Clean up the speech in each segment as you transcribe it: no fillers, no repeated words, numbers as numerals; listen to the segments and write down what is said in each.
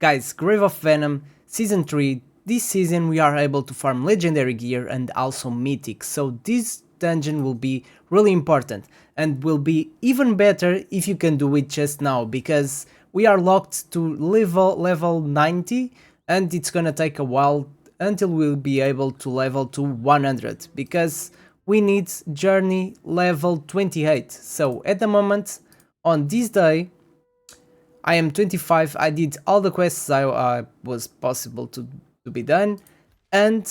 Guys, Grave of Venom, Season 3, this season we are able to farm legendary gear and also mythic, so this dungeon will be really important and will be even better if you can do it just now, because we are locked to level 90 and it's gonna take a while until we'll be able to level to 100, because we need journey level 28. So at the moment, on this day, I am 25, I did all the quests I was possible to be done, and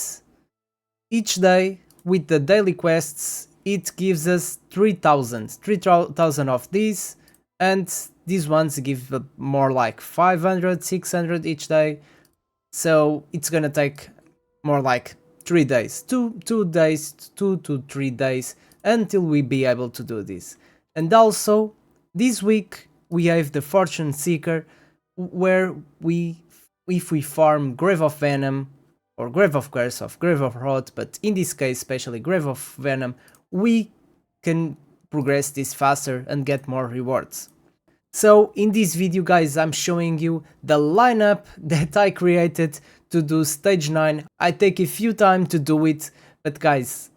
each day with the daily quests it gives us 3,000 of these, and these ones give more like 500, 600 each day, so it's gonna take more like 3 days, 2 to 3 days until we be able to do this. And also this week we have the Fortune Seeker, where if we farm Grave of Venom or Grave of Curse or Grave of Rot, but in this case especially Grave of Venom, we can progress this faster and get more rewards. So in this video, guys, I'm showing you the lineup that I created to do stage 9. I take a few time to do it, but guys,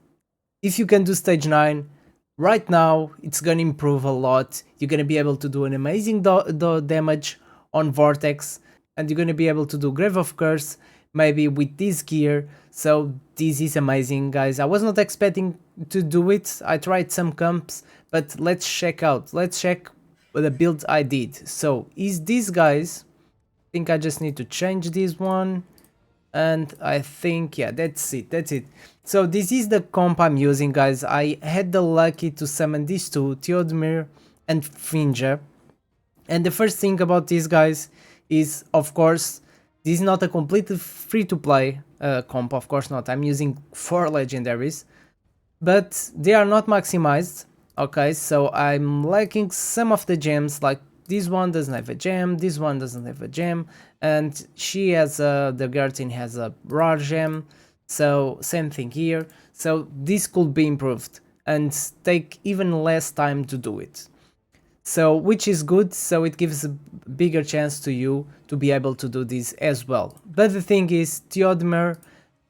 if you can do stage 9 right now, it's gonna improve a lot. You're gonna be able to do an amazing damage on Vortex, and you're gonna be able to do Grave of Curse maybe with this gear. So this is amazing, guys. I was not expecting to do it. I tried some comps, but let's check the build I did. So is this, guys, I think I just need to change this one, and I think, yeah, that's it. So this is the comp I'm using, guys. I had the lucky to summon these two, Theodemir and Finja. And the first thing about these guys is, of course, this is not a completely free to play comp, of course not. I'm using 4 legendaries, but they are not maximized. Okay, so I'm lacking some of the gems, like this one doesn't have a gem, this one doesn't have a gem, and she has the Gertin has a rare gem, so same thing here. So this could be improved and take even less time to do it. So which is good, so it gives a bigger chance to you to be able to do this as well. But the thing is, Theodemir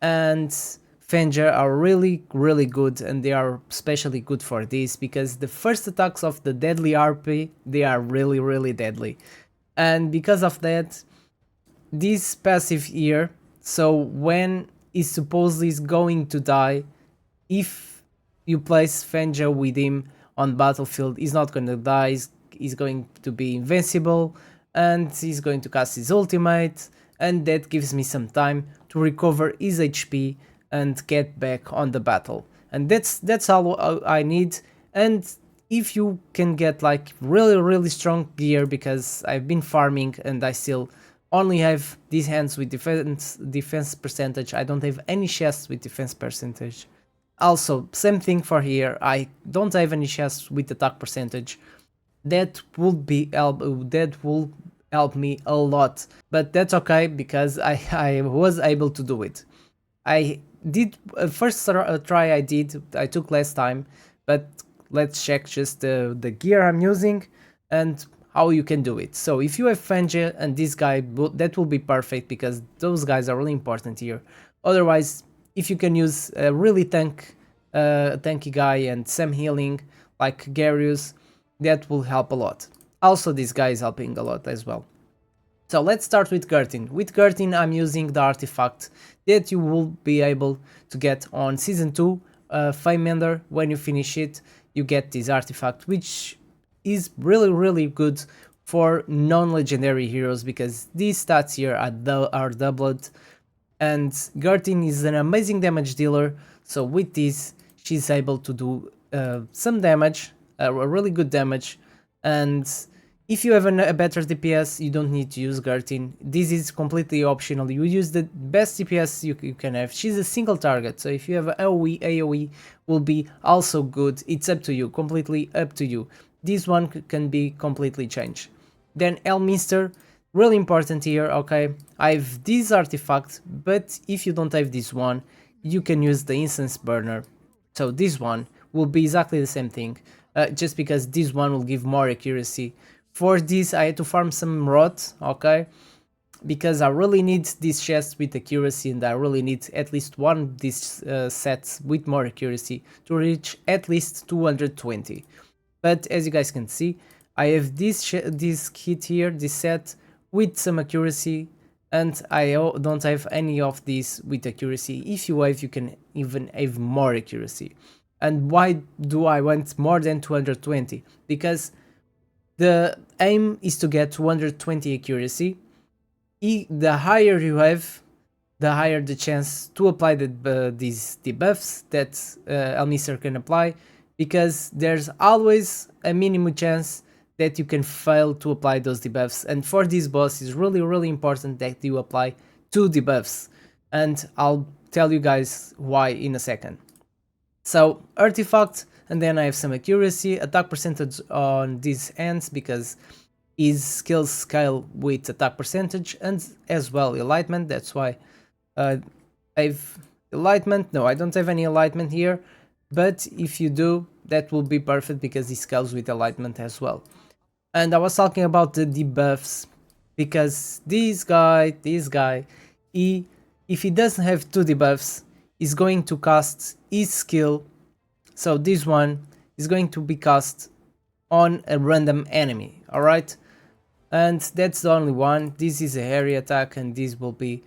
and Fenrir are really good, and they are especially good for this because the first attacks of the deadly RP, they are really deadly. And because of that, this passive here, so when is supposedly going to die, if you place Fenrir with him on battlefield, he's not going to die, he's going to be invincible, and he's going to cast his ultimate, and that gives me some time to recover his HP and get back on the battle. And that's all I need. And if you can get like really strong gear, because I've been farming and I still only have these hands with defense percentage, I don't have any chests with defense percentage. Also, same thing for here, I don't have any chests with attack percentage. That will help me a lot, but that's okay because I was able to do it. I did first try I took less time, but let's check just the gear I'm using and how you can do it. So if you have Fenrir and this guy, that will be perfect because those guys are really important here. Otherwise, if you can use a really tanky guy and some healing like Garius, that will help a lot. Also, this guy is helping a lot as well. So let's start with Gertin. With Gertin, I'm using the artifact that you will be able to get on Season 2, Fame. When you finish it, you get this artifact, which is really good for non-legendary heroes because these stats here are doubled. And Gertin is an amazing damage dealer, so with this, she's able to do some damage, a really good damage. And if you have a better DPS, you don't need to use Gertin. This is completely optional. You use the best DPS you can have. She's a single target, so if you have AoE will be also good. It's up to you, completely up to you. This one can be completely changed. Then Elminster, really important here, okay? I have this artifact, but if you don't have this one, you can use the Incense Burner. So this one will be exactly the same thing, just because this one will give more accuracy. For this I had to farm some rot, okay? because I really need this chest with accuracy, and I really need at least one of these sets with more accuracy to reach at least 220. But as you guys can see, I have this kit here, this set with some accuracy, and I don't have any of these with accuracy. If you have, you can even have more accuracy. And why do I want more than 220? Because the aim is to get 220 accuracy. The higher you have, the higher the chance to apply these debuffs that Elmister can apply, because there's always a minimum chance that you can fail to apply those debuffs. And for this boss, it's really important that you apply 2 debuffs, and I'll tell you guys why in a second. So artifact, and then I have some accuracy, attack percentage on these ends because his skills scale with attack percentage, and as well enlightenment. That's why I've enlightenment. No, I don't have any enlightenment here, but if you do, that will be perfect because he scales with enlightenment as well. And I was talking about the debuffs because this guy, if he doesn't have 2 debuffs, is going to cast his skill. So this one is going to be cast on a random enemy, alright? And that's the only one. This is a area attack, and this will be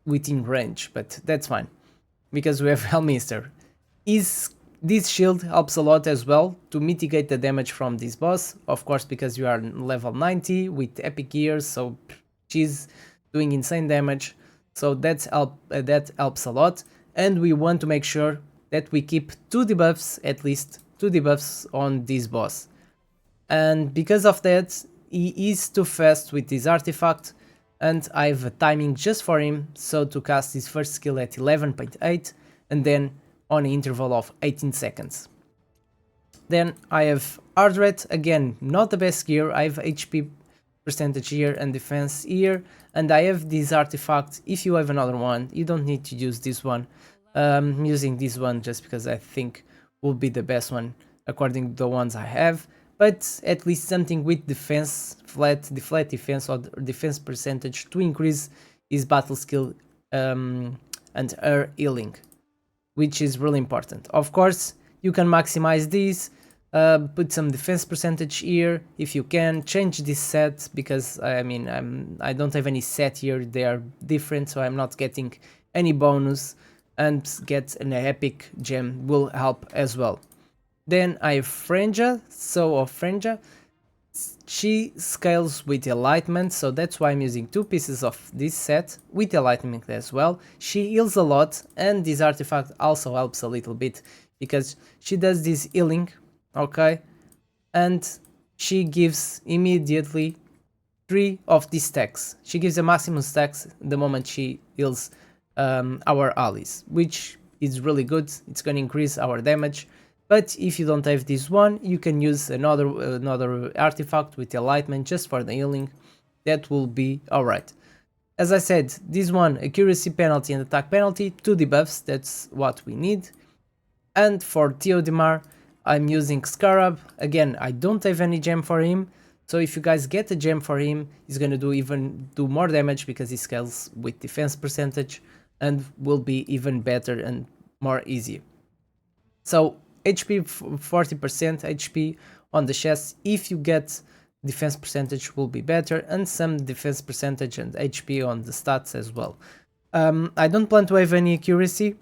within range, but that's fine because we have Elmister. This shield helps a lot as well to mitigate the damage from this boss, of course, because you are level 90 with epic gears, so she's doing insane damage. So that helps a lot, and we want to make sure that we keep 2 debuffs, at least 2 debuffs on this boss. And because of that, he is too fast with this artifact, and I have a timing just for him, so to cast his first skill at 11.8 and then on an interval of 18 seconds. Then I have Ardred, again not the best gear. I have HP percentage here and defense here, and I have this artifact. If you have another one, you don't need to use this one. I'm using this one just because I think will be the best one according to the ones I have, but at least something with defense, flat defense or defense percentage to increase his battle skill and her healing, which is really important. Of course, you can maximize these, put some defense percentage here if you can. Change this set because I mean I don't have any set here, they are different, so I'm not getting any bonus, and get an epic gem will help as well. Then I have Franja, so of Franja, she scales with enlightenment, so that's why I'm using 2 pieces of this set with enlightenment as well. She heals a lot, and this artifact also helps a little bit because she does this healing, okay, and she gives immediately 3 of these stacks. She gives a maximum stacks the moment she heals our allies, which is really good. It's going to increase our damage. But if you don't have this one, you can use another artifact with enlightenment just for the healing. That will be alright. As I said, this one, accuracy penalty and attack penalty, 2 debuffs, that's what we need. And for Theodemar, I'm using Scarab. Again, I don't have any gem for him, so if you guys get a gem for him, he's gonna do more damage because he scales with defense percentage and will be even better and more easy. So HP 40% HP on the chest. If you get defense percentage will be better, and some defense percentage and HP on the stats as well. I don't plan to have any accuracy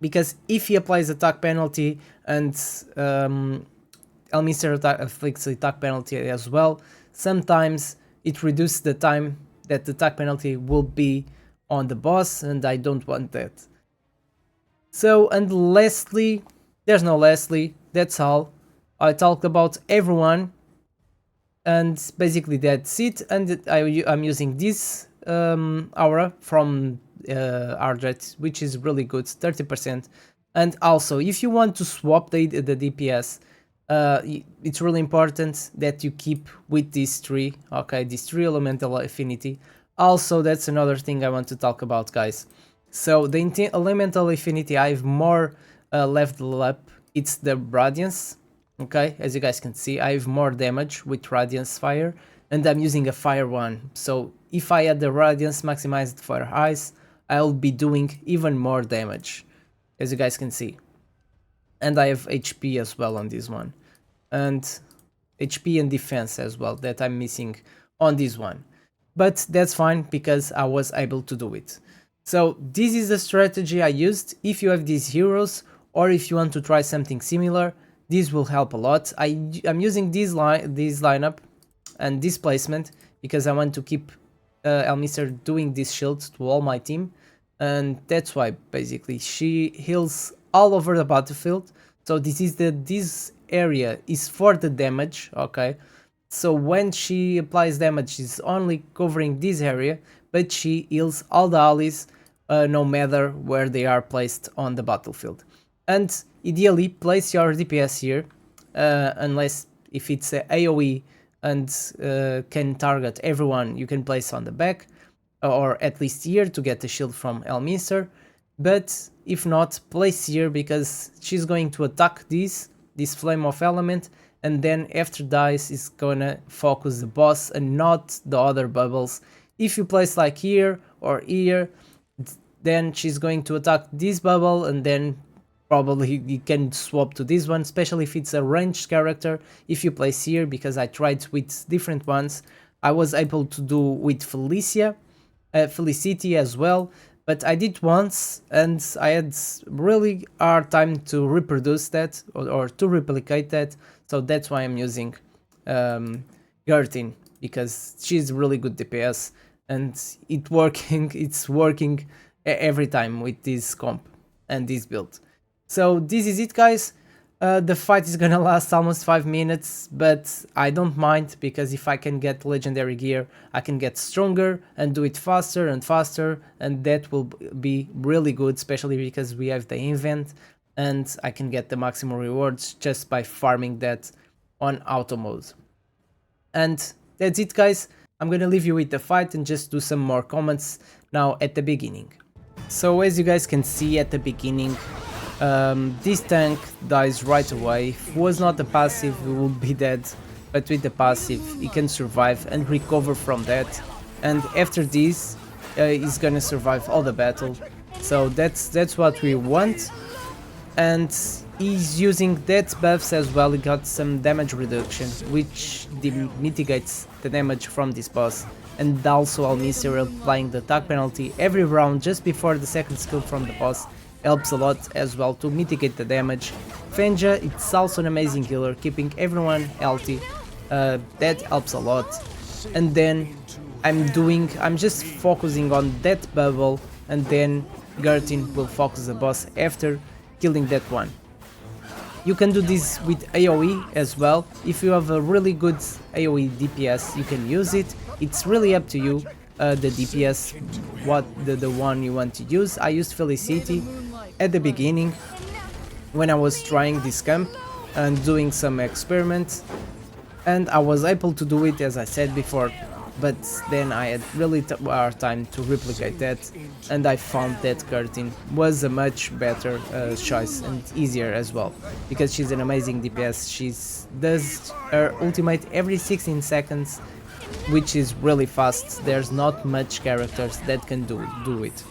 because if he applies attack penalty and Elmister afflicts attack penalty as well, sometimes it reduces the time that the attack penalty will be on the boss, and I don't want that. So, and lastly, there's no lastly, that's all. I talked about everyone, and basically that's it. And I'm using this aura from Ardred, which is really good, 30%. And also, if you want to swap the DPS, it's really important that you keep with these 3, okay, these 3 elemental affinity. Also, that's another thing I want to talk about, guys. So the elemental affinity I have more level up, it's the Radiance, okay, as you guys can see, I have more damage with Radiance Fire, and I'm using a Fire one, so if I had the radiance maximized for eyes, I'll be doing even more damage, as you guys can see. And I have HP as well on this one, and HP and defense as well that I'm missing on this one. But that's fine because I was able to do it. So this is the strategy I used. If you have these heroes, or if you want to try something similar, this will help a lot. I'm using this lineup and this placement because I want to keep Elmister doing this shield to all my team, and that's why basically she heals all over the battlefield. So this area is for the damage, okay? So when she applies damage, she's only covering this area, but she heals all the allies, no matter where they are placed on the battlefield. And ideally, place your DPS here, unless if it's a AoE and can target everyone, you can place on the back, or at least here to get the shield from Elmister. But if not, place here because she's going to attack this flame of element, and then after dies is gonna focus the boss and not the other bubbles. If you place like here or here, then she's going to attack this bubble, and then probably you can swap to this one, especially if it's a ranged character. If you place here, because I tried with different ones, I was able to do with Felicity as well, but I did once and I had really hard time to reproduce that or to replicate that, so that's why I'm using Gertin, because she's really good DPS and it's working every time with this comp and this build. So this is it, guys. The fight is gonna last almost 5 minutes, but I don't mind, because if I can get legendary gear, I can get stronger and do it faster and faster, and that will be really good, especially because we have the invent and I can get the maximum rewards just by farming that on auto mode. And that's it, guys. I'm gonna leave you with the fight and just do some more comments now at the beginning. So as you guys can see at the beginning, this tank dies right away. If it was not a passive, he would be dead, but with the passive he can survive and recover from that, and after this he's gonna survive all the battle. So that's what we want, and he's using that buffs as well. He got some damage reduction, which mitigates the damage from this boss, and also Elmister applying the attack penalty every round just before the second skill from the boss helps a lot as well to mitigate the damage. Fenja, it's also an amazing healer, keeping everyone healthy, that helps a lot. And then I'm just focusing on that bubble, and then Gertin will focus the boss after killing that one. You can do this with AoE as well. If you have a really good AoE DPS, you can use it. It's really up to you, the DPS, what the one you want to use. I used Felicity at the beginning when I was trying this camp and doing some experiments, and I was able to do it as I said before, but then I had really hard time to replicate that, and I found that Gertin was a much better choice and easier as well, because she's an amazing DPS. She does her ultimate every 16 seconds, which is really fast. There's not much characters that can do it.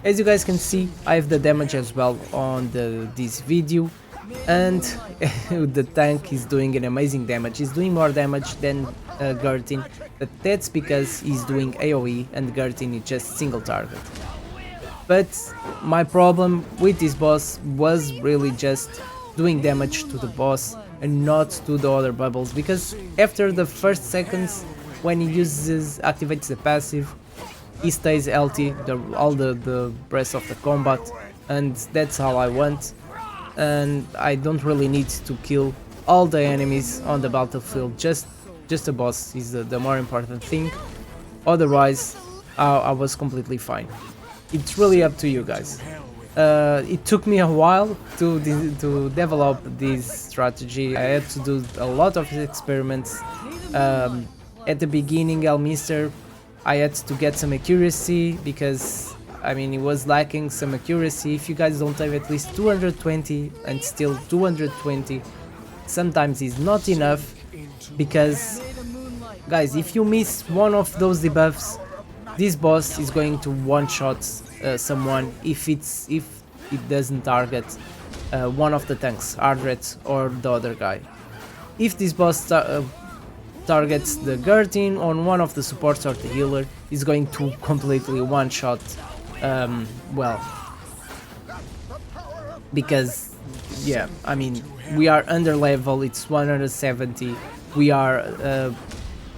As you guys can see, I have the damage as well on this video, and the tank is doing an amazing damage. He's doing more damage than Gertin, but that's because he's doing AoE and Gertin is just single target. But my problem with this boss was really just doing damage to the boss and not to the other bubbles, because after the first seconds when he activates the passive, he stays healthy all the rest of the combat, and that's all I want. And I don't really need to kill all the enemies on the battlefield, just the boss is the more important thing. Otherwise I was completely fine. It's really up to you guys. It took me a while to develop this strategy. I had to do a lot of experiments. At the beginning, Elmister, I had to get some accuracy, because I mean it was lacking some accuracy. If you guys don't have at least 220, and still 220 sometimes is not enough, because Guys, if you miss one of those debuffs, this boss is going to one-shot someone if it doesn't target one of the tanks, Ardret or the other guy. If this boss targets the Gertin on one of the supports or the healer, is going to completely one-shot, well, because, yeah, I mean, we are under level, it's 170, we are,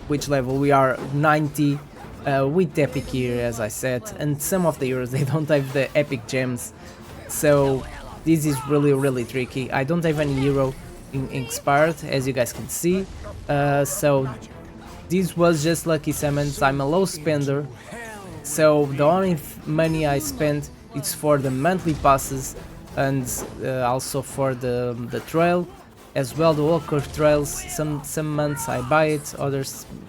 which level? We are 90, with epic gear, as I said, and some of the heroes, they don't have the epic gems, so this is really tricky. I don't have any hero in expired, as you guys can see, so this was just lucky summons. I'm a low spender, so the only money I spend is for the monthly passes and also for the trail, as well the walker trails. Some months I buy it, other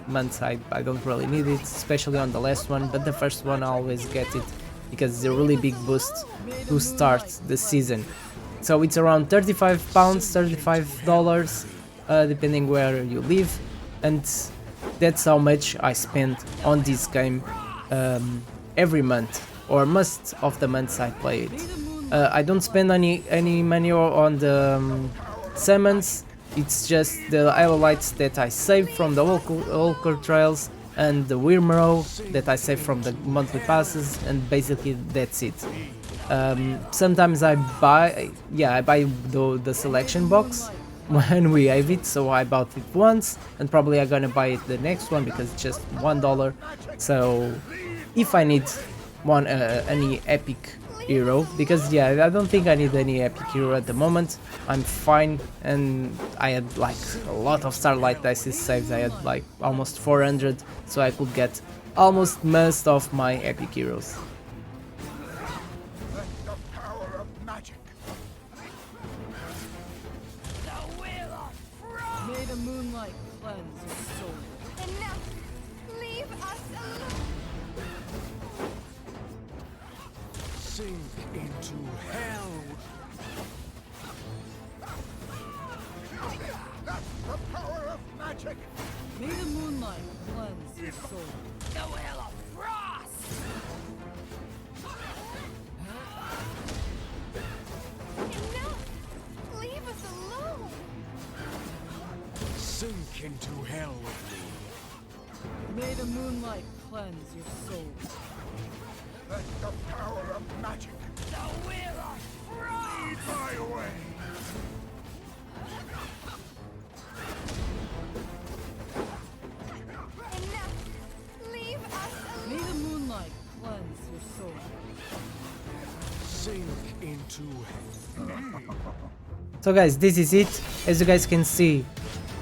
months I don't really need it, especially on the last one, but the first one I always get it because it's a really big boost to start the season. So it's around £35, $35, depending where you live, and that's how much I spend on this game every month, or most of the months I play it. I don't spend any money on the summons. It's just the highlights that I save from the walker trails and the Wyrmrow that I save from the monthly passes, and basically that's it. Sometimes I buy the selection box when we have it, so I bought it once and probably I'm gonna buy it the next one because it's just $1. So if I need any epic hero, because yeah, I don't think I need any epic hero at the moment, I'm fine, and I had like a lot of Starlight Dices saved. I had like almost 400, so I could get almost most of my epic heroes. May the moonlight cleanse your soul. Enough! Leave us alone! Sink into hell. That's the power of magic. May the moonlight cleanse your soul. The will of frost! Enough! Leave us alone! Sink into hell with me. May the moonlight cleanse your soul. Let the power of magic The will of frost! lead my way. Enough! Leave us May alone! the moonlight cleanse your soul. Sink into hell. So guys, this is it. As you guys can see,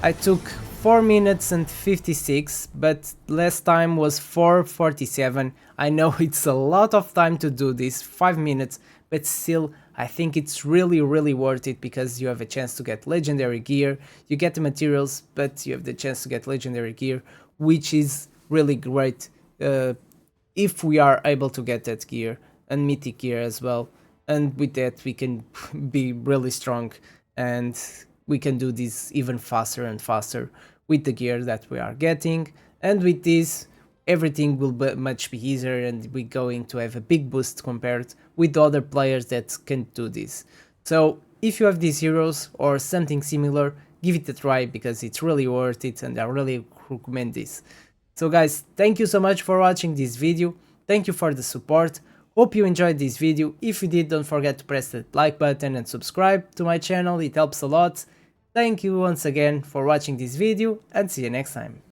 I took 4 minutes and 56, but last time was 4:47. I know it's a lot of time to do this, 5 minutes, but still I think it's really worth it because you have a chance to get legendary gear, you get the materials, but you have the chance to get legendary gear, which is really great if we are able to get that gear, and mythic gear as well. And with that we can be really strong, and we can do this even faster and faster with the gear that we are getting. And with this, everything will be much easier, and we're going to have a big boost compared with the other players that can do this. So if you have these heroes or something similar, give it a try because it's really worth it, and I really recommend this. So guys, thank you so much for watching this video. Thank you for the support. Hope you enjoyed this video. If you did, don't forget to press that like button and subscribe to my channel, it helps a lot. Thank you once again for watching this video, and see you next time.